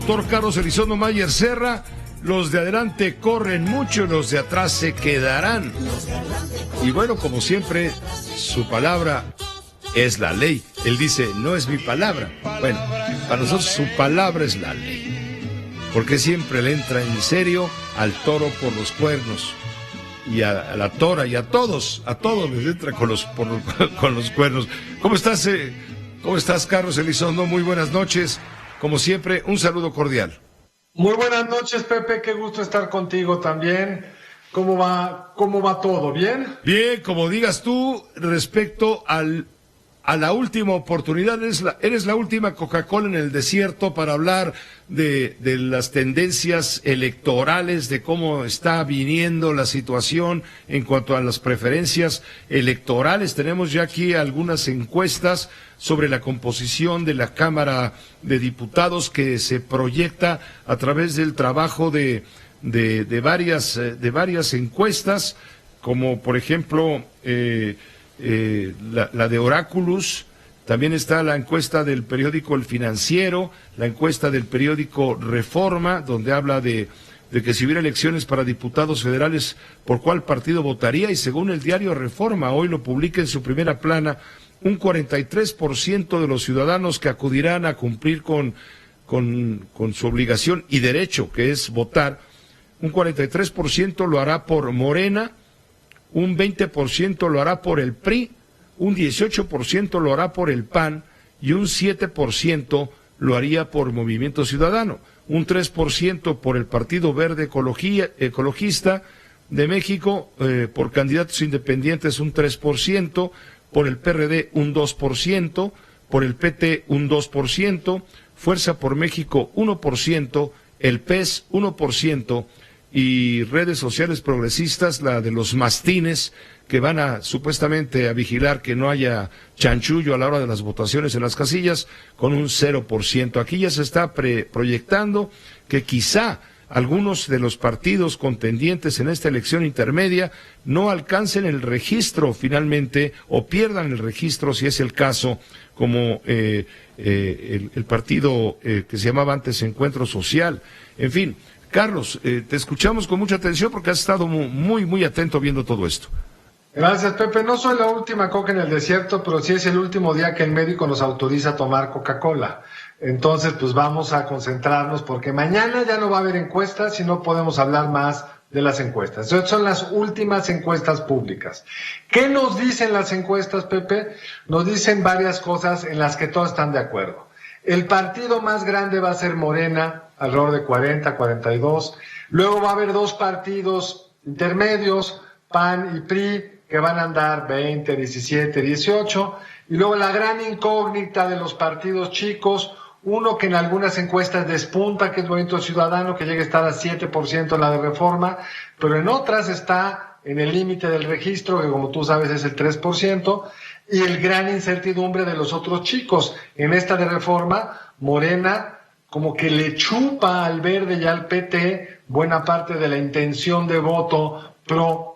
doctor Carlos Elizondo Mayer Serra. Los de adelante corren mucho, los de atrás se quedarán. Y bueno, como siempre, su palabra es la ley. Él dice, no es mi palabra. Bueno, para nosotros su palabra es la ley. Porque siempre le entra en serio al toro por los cuernos. Y a la tora, y a todos les entra con los cuernos. ¿Cómo estás, Carlos Elizondo? Muy buenas noches. Como siempre, un saludo cordial. Muy buenas noches, Pepe, qué gusto estar contigo también. ¿Cómo va todo? ¿Bien? Bien, como digas tú, respecto a la última oportunidad, eres la última Coca-Cola en el desierto para hablar de las tendencias electorales, de cómo está viniendo la situación en cuanto a las preferencias electorales. Tenemos ya aquí algunas encuestas sobre la composición de la Cámara de Diputados que se proyecta a través del trabajo de varias encuestas, como por ejemplo la de Oráculos. También está la encuesta del periódico El Financiero, la encuesta del periódico Reforma, donde habla de que si hubiera elecciones para diputados federales, ¿por cuál partido votaría? Y según el diario Reforma, hoy lo publica en su primera plana, un 43% de los ciudadanos que acudirán a cumplir con su obligación y derecho, que es votar, un 43% lo hará por Morena, un 20% lo hará por el PRI, un 18% lo hará por el PAN y un 7% lo haría por Movimiento Ciudadano, un 3% por el Partido Verde Ecologista de México, por candidatos independientes un 3%, por el PRD un 2%, por el PT un 2%, Fuerza por México 1%, el PES 1%, y redes sociales progresistas, la de los mastines, que van supuestamente a vigilar que no haya chanchullo a la hora de las votaciones en las casillas, con un 0%. Aquí ya se está proyectando que quizá algunos de los partidos contendientes en esta elección intermedia no alcancen el registro finalmente, o pierdan el registro si es el caso, como el partido que se llamaba antes Encuentro Social. En fin, Carlos, te escuchamos con mucha atención porque has estado muy, muy atento viendo todo esto. Gracias, Pepe. No soy la última coca en el desierto, pero sí es el último día que el médico nos autoriza a tomar Coca-Cola. Entonces, pues vamos a concentrarnos porque mañana ya no va a haber encuestas y no podemos hablar más de las encuestas. Entonces, son las últimas encuestas públicas. ¿Qué nos dicen las encuestas, Pepe? Nos dicen varias cosas en las que todos están de acuerdo. El partido más grande va a ser Morena, alrededor de 40, 42. Luego va a haber dos partidos intermedios, PAN y PRI, que van a andar 20, 17, 18. Y luego la gran incógnita de los partidos chicos, uno que en algunas encuestas despunta, que es Movimiento Ciudadano, que llega a estar a 7% en la de Reforma, pero en otras está en el límite del registro, que como tú sabes es el 3%, y el gran incertidumbre de los otros chicos. En esta de Reforma, Morena como que le chupa al Verde y al PT buena parte de la intención de voto pro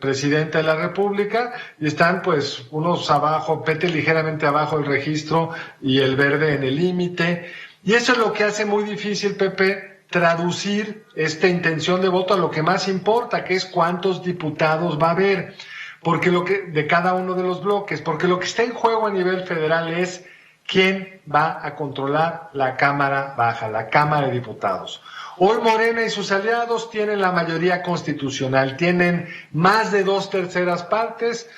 presidente de la República, y están pues unos abajo, PT ligeramente abajo del registro y el Verde en el límite, y eso es lo que hace muy difícil, Pepe, traducir esta intención de voto a lo que más importa, que es cuántos diputados va a haber, porque de cada uno de los bloques, porque lo que está en juego a nivel federal es quién va a controlar la Cámara Baja, la Cámara de Diputados. Hoy Morena y sus aliados tienen la mayoría constitucional, tienen más de 2/3 partes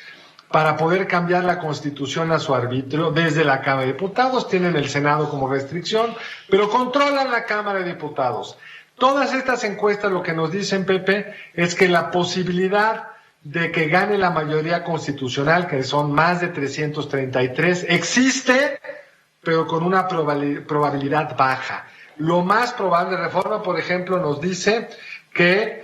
para poder cambiar la Constitución a su arbitrio desde la Cámara de Diputados, tienen el Senado como restricción, pero controlan la Cámara de Diputados. Todas estas encuestas lo que nos dicen, Pepe, es que la posibilidad de que gane la mayoría constitucional, que son más de 333, existe, pero con una probabilidad baja. Lo más probable, Reforma, por ejemplo, nos dice que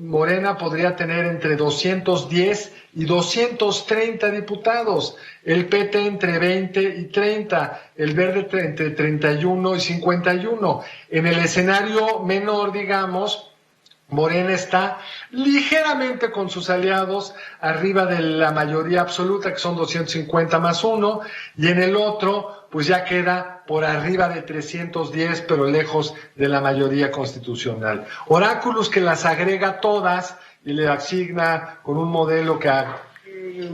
Morena podría tener entre 210 y 230 diputados, el PT entre 20 y 30, el Verde entre 31 y 51. En el escenario menor, digamos, Morena está ligeramente con sus aliados arriba de la mayoría absoluta, que son 250 más 1, y en el otro pues ya queda por arriba de 310, pero lejos de la mayoría constitucional. Oráculos, que las agrega todas y le asigna con un modelo que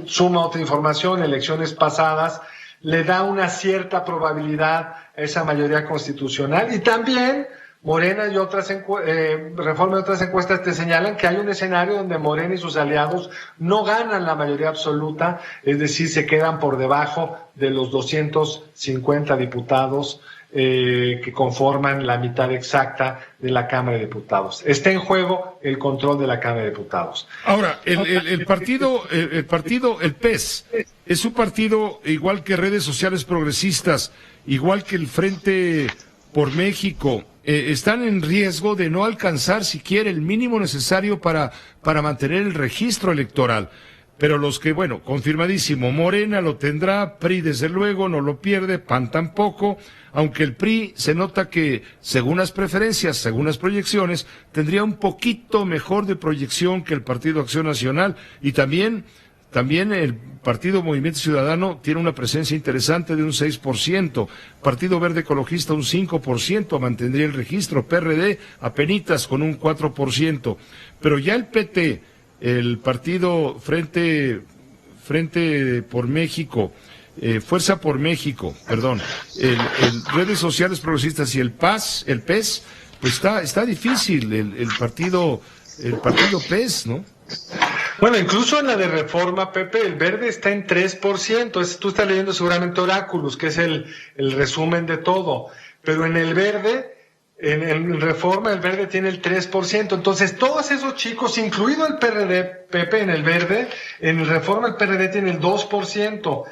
suma otra información, elecciones pasadas, le da una cierta probabilidad a esa mayoría constitucional. Y también Morena y otras Reforma y otras encuestas te señalan que hay un escenario donde Morena y sus aliados no ganan la mayoría absoluta, es decir, se quedan por debajo de los 250 diputados que conforman la mitad exacta de la Cámara de Diputados. Está en juego el control de la Cámara de Diputados. Ahora, el partido, el PES, es un partido igual que redes sociales progresistas, igual que el Frente por México, están en riesgo de no alcanzar siquiera el mínimo necesario para mantener el registro electoral. Pero los que, bueno, confirmadísimo, Morena lo tendrá, PRI desde luego no lo pierde, PAN tampoco, aunque el PRI se nota que, según las preferencias, según las proyecciones, tendría un poquito mejor de proyección que el Partido Acción Nacional, y también el Partido Movimiento Ciudadano tiene una presencia interesante de un 6%, Partido Verde Ecologista un 5%, mantendría el registro, PRD apenitas con un 4%, pero ya el PT, el Partido Frente por México, Fuerza por México, perdón, el redes sociales progresistas y el PES, pues está difícil el partido PES, ¿no? Bueno, incluso en la de Reforma, Pepe, el Verde está en 3%. Tú estás leyendo seguramente Oráculos, que es el resumen de todo. Pero en el Verde, en Reforma, el Verde tiene el 3%. Entonces, todos esos chicos, incluido el PRD, Pepe, en el Verde, en Reforma el PRD tiene el 2%.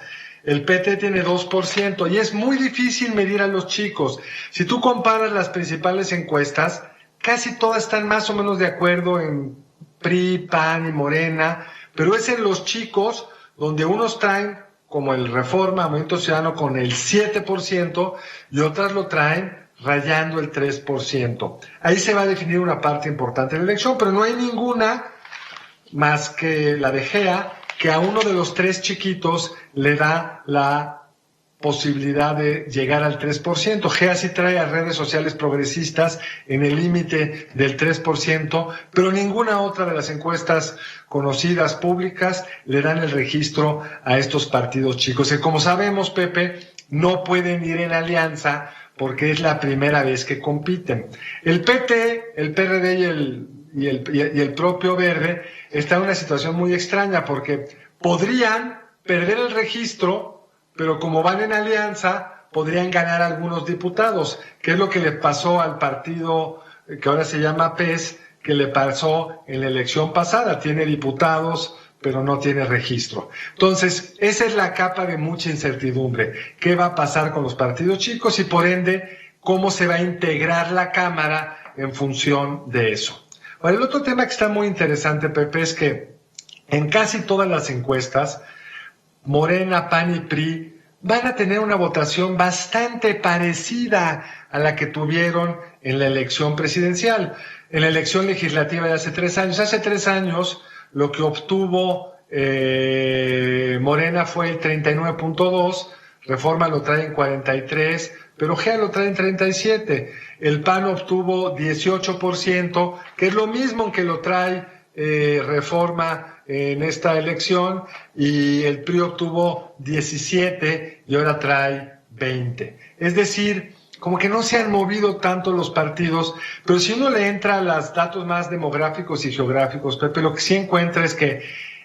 El PT tiene 2%. Y es muy difícil medir a los chicos. Si tú comparas las principales encuestas, casi todas están más o menos de acuerdo en PRI, PAN y Morena, pero es en los chicos donde unos traen, como el Reforma, Movimiento Ciudadano, con el 7% y otras lo traen rayando el 3%. Ahí se va a definir una parte importante de la elección, pero no hay ninguna más que la de GEA, que a uno de los tres chiquitos le da la posibilidad de llegar al 3%. GEA sí trae a redes sociales progresistas en el límite del 3%, pero ninguna otra de las encuestas conocidas públicas le dan el registro a estos partidos chicos. Y como sabemos, Pepe, no pueden ir en alianza porque es la primera vez que compiten. El PT, el PRD y el propio Verde están en una situación muy extraña porque podrían perder el registro, pero como van en alianza, podrían ganar algunos diputados, que es lo que le pasó al partido que ahora se llama PES, que le pasó en la elección pasada. Tiene diputados, pero no tiene registro. Entonces, esa es la capa de mucha incertidumbre. ¿Qué va a pasar con los partidos chicos? Y por ende, ¿cómo se va a integrar la Cámara en función de eso? Ahora, el otro tema que está muy interesante, Pepe, es que en casi todas las encuestas, Morena, PAN y PRI van a tener una votación bastante parecida a la que tuvieron en la elección presidencial. En la elección legislativa de hace 3 años. Hace 3 años lo que obtuvo Morena fue el 39.2, Reforma lo trae en 43, pero GEA lo trae en 37. El PAN obtuvo 18%, que es lo mismo que lo trae Reforma en esta elección, y el PRI obtuvo 17 y ahora trae 20. Es decir, como que no se han movido tanto los partidos, pero si uno le entra a los datos más demográficos y geográficos, Pepe, lo que sí encuentra es que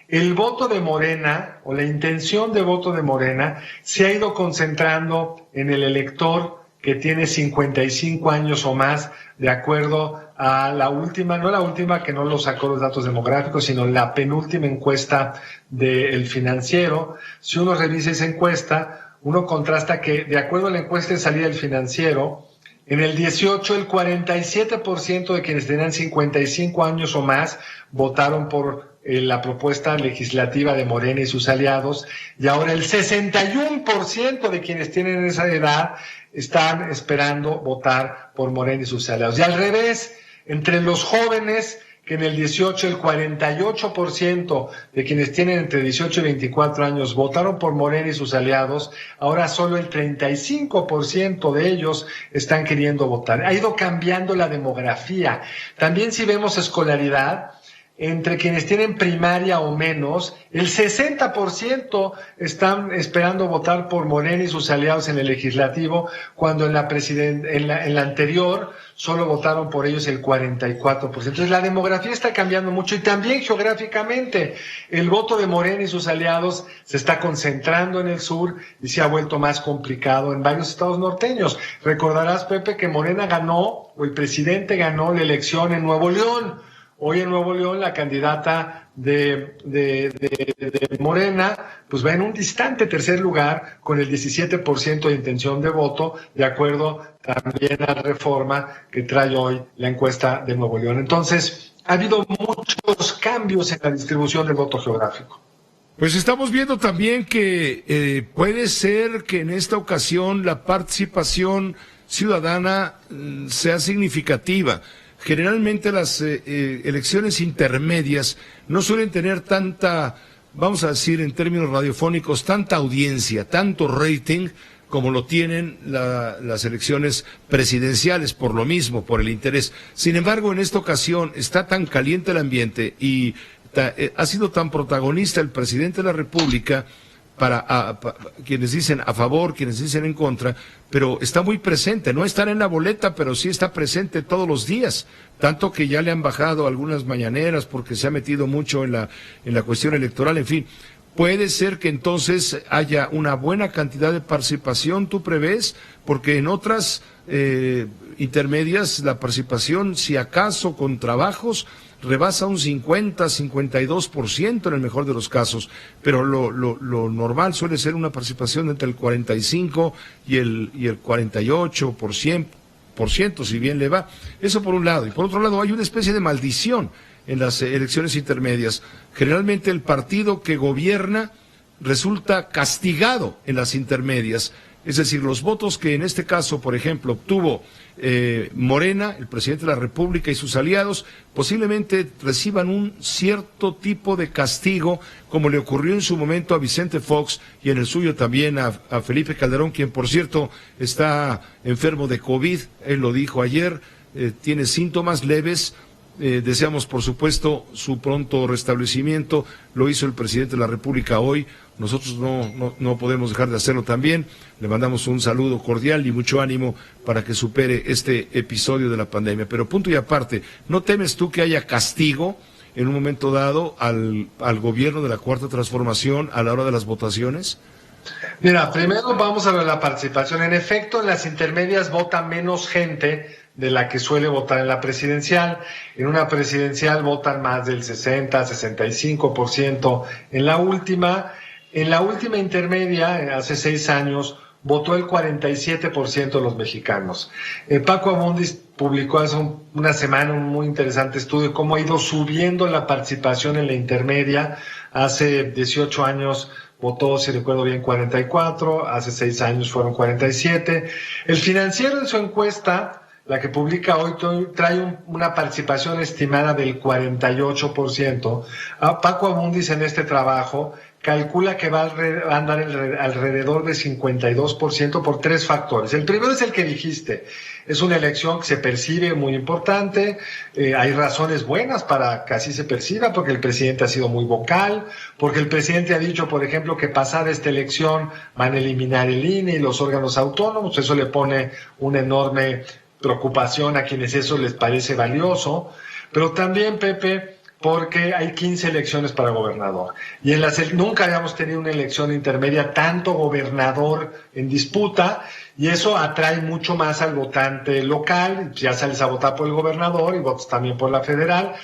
el voto de Morena, o la intención de voto de Morena, se ha ido concentrando en el elector que tiene 55 años o más, de acuerdo a la última, no la última que no lo sacó los datos demográficos, sino la penúltima encuesta del Financiero. Si uno revisa esa encuesta, uno contrasta que, de acuerdo a la encuesta de salida del Financiero, en el 18 el 47% de quienes tenían 55 años o más votaron por la propuesta legislativa de Morena y sus aliados, y ahora el 61% de quienes tienen esa edad están esperando votar por Morena y sus aliados. Y al revés, entre los jóvenes que en el 18 el 48% de quienes tienen entre 18 y 24 años votaron por Morena y sus aliados, ahora solo el 35% de ellos están queriendo votar. Ha ido cambiando la demografía. También si vemos escolaridad, entre quienes tienen primaria o menos, el 60% están esperando votar por Morena y sus aliados en el legislativo, cuando en la anterior solo votaron por ellos el 44%. Entonces la demografía está cambiando mucho, y también geográficamente. El voto de Morena y sus aliados se está concentrando en el sur y se ha vuelto más complicado en varios estados norteños. Recordarás, Pepe, que Morena ganó, o el presidente ganó la elección en Nuevo León. Hoy en Nuevo León la candidata de Morena pues va en un distante tercer lugar con el 17% de intención de voto, de acuerdo también a la reforma que trae hoy la encuesta de Nuevo León. Entonces, ha habido muchos cambios en la distribución del voto geográfico. Pues estamos viendo también que puede ser que en esta ocasión la participación ciudadana sea significativa. Generalmente las elecciones intermedias no suelen tener tanta, vamos a decir en términos radiofónicos, tanta audiencia, tanto rating como lo tienen las elecciones presidenciales, por lo mismo, por el interés. Sin embargo, en esta ocasión está tan caliente el ambiente y ha sido tan protagonista el presidente de la República, para quienes dicen a favor, quienes dicen en contra, pero está muy presente, no estará en la boleta, pero sí está presente todos los días, tanto que ya le han bajado algunas mañaneras porque se ha metido mucho en la cuestión electoral, en fin. Puede ser que entonces haya una buena cantidad de participación, ¿tú prevés? Porque en otras intermedias la participación, si acaso con trabajos, rebasa un 50-52% en el mejor de los casos, pero lo normal suele ser una participación entre el 45 y el 48%, si bien le va. Eso por un lado. Y por otro lado, hay una especie de maldición en las elecciones intermedias. Generalmente el partido que gobierna resulta castigado en las intermedias. Es decir, los votos que en este caso, por ejemplo, obtuvo Morena, el presidente de la República y sus aliados, posiblemente reciban un cierto tipo de castigo, como le ocurrió en su momento a Vicente Fox y en el suyo también a Felipe Calderón, quien por cierto está enfermo de COVID, él lo dijo ayer, tiene síntomas leves. Deseamos, por supuesto, su pronto restablecimiento. Lo hizo el presidente de la República hoy. Nosotros no podemos dejar de hacerlo también. Le mandamos un saludo cordial y mucho ánimo para que supere este episodio de la pandemia. Pero punto y aparte, ¿no temes tú que haya castigo en un momento dado al gobierno de la Cuarta Transformación a la hora de las votaciones? Mira, primero vamos a ver la participación. En efecto, en las intermedias vota menos gente de la que suele votar en la presidencial. En una presidencial votan más del 60-65%. En la última intermedia, hace 6 años, votó el 47% de los mexicanos. Paco Abundis publicó hace una semana un muy interesante estudio de cómo ha ido subiendo la participación en la intermedia. Hace 18 años votó, si recuerdo bien, 44, hace 6 años fueron 47. El Financiero en su encuesta, la que publica hoy, trae una participación estimada del 48%. Paco Abundis en este trabajo calcula que va a andar alrededor de 52% por 3 factores. El primero es el que dijiste. Es una elección que se percibe muy importante. Hay razones buenas para que así se perciba, porque el presidente ha sido muy vocal, porque el presidente ha dicho, por ejemplo, que pasada esta elección van a eliminar el INE y los órganos autónomos. Eso le pone una enorme preocupación a quienes eso les parece valioso, pero también, Pepe, porque hay 15 elecciones para gobernador, y nunca habíamos tenido una elección intermedia tanto gobernador en disputa, y eso atrae mucho más al votante local. Ya sales a votar por el gobernador y votas también por la federal.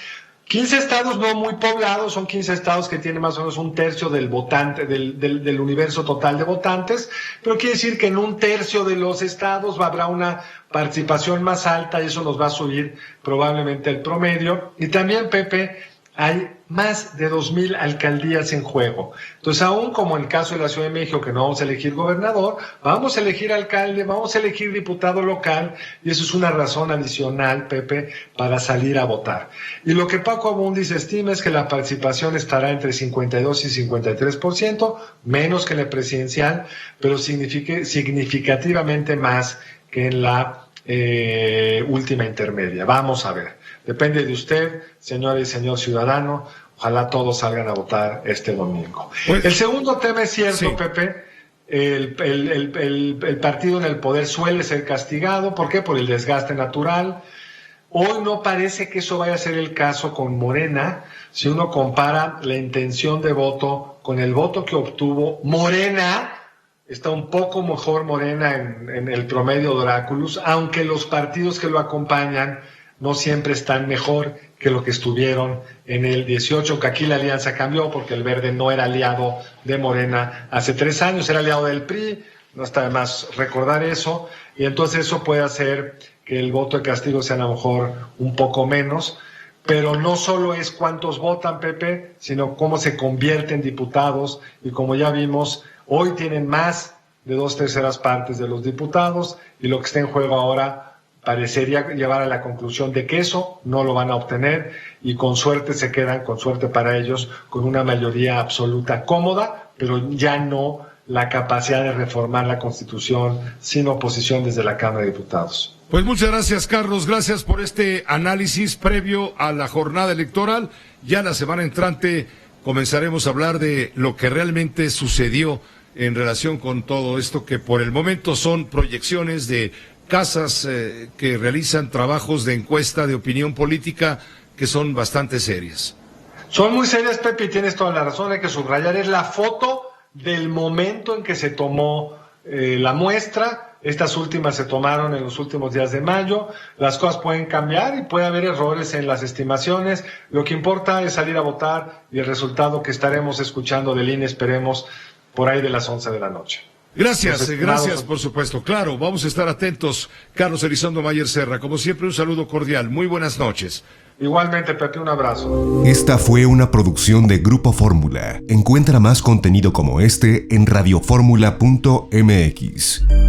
15 estados no muy poblados, son 15 estados que tienen más o menos un tercio del votante, del universo total de votantes, pero quiere decir que en un tercio de los estados habrá una participación más alta y eso nos va a subir probablemente el promedio. Y también, Pepe, hay más de 2,000 alcaldías en juego. Entonces, aún como en el caso de la Ciudad de México, que no vamos a elegir gobernador, vamos a elegir alcalde, vamos a elegir diputado local, y eso es una razón adicional, Pepe, para salir a votar. Y lo que Paco Abundis estima es que la participación estará entre 52 y 53%, menos que en la presidencial, pero significativamente más que en la última intermedia. Vamos a ver. Depende de usted, señora y señor ciudadano. Ojalá todos salgan a votar este domingo. Pues, el segundo tema es cierto, sí. Pepe. El partido en el poder suele ser castigado. ¿Por qué? Por el desgaste natural. Hoy no parece que eso vaya a ser el caso con Morena. Si uno compara la intención de voto con el voto que obtuvo Morena, está un poco mejor Morena en el promedio de Oráculos, aunque los partidos que lo acompañan no siempre están mejor que lo que estuvieron en el 18, que aquí la alianza cambió porque el Verde no era aliado de Morena hace 3 años, era aliado del PRI, no está de más recordar eso, y entonces eso puede hacer que el voto de castigo sea a lo mejor un poco menos, pero no solo es cuántos votan, Pepe, sino cómo se convierten diputados, y como ya vimos, hoy tienen más de 2/3 partes de los diputados, y lo que está en juego ahora parecería llevar a la conclusión de que eso no lo van a obtener y con suerte se quedan, con suerte para ellos, con una mayoría absoluta cómoda, pero ya no la capacidad de reformar la Constitución sin oposición desde la Cámara de Diputados. Pues muchas gracias, Carlos, gracias por este análisis previo a la jornada electoral. Ya la semana entrante comenzaremos a hablar de lo que realmente sucedió en relación con todo esto, que por el momento son proyecciones de casas que realizan trabajos de encuesta de opinión política que son bastante serias. Son muy serias, Pepe, y tienes toda la razón, hay que subrayar, es la foto del momento en que se tomó la muestra. Estas últimas se tomaron en los últimos días de mayo, las cosas pueden cambiar y puede haber errores en las estimaciones, lo que importa es salir a votar y el resultado que estaremos escuchando del INE, esperemos, por ahí de las 11 de la noche. Gracias, gracias, por supuesto. Claro, vamos a estar atentos. Carlos Elizondo Mayer Serra, como siempre, un saludo cordial. Muy buenas noches. Igualmente, Pepe, un abrazo. Esta fue una producción de Grupo Fórmula. Encuentra más contenido como este en radioformula.mx.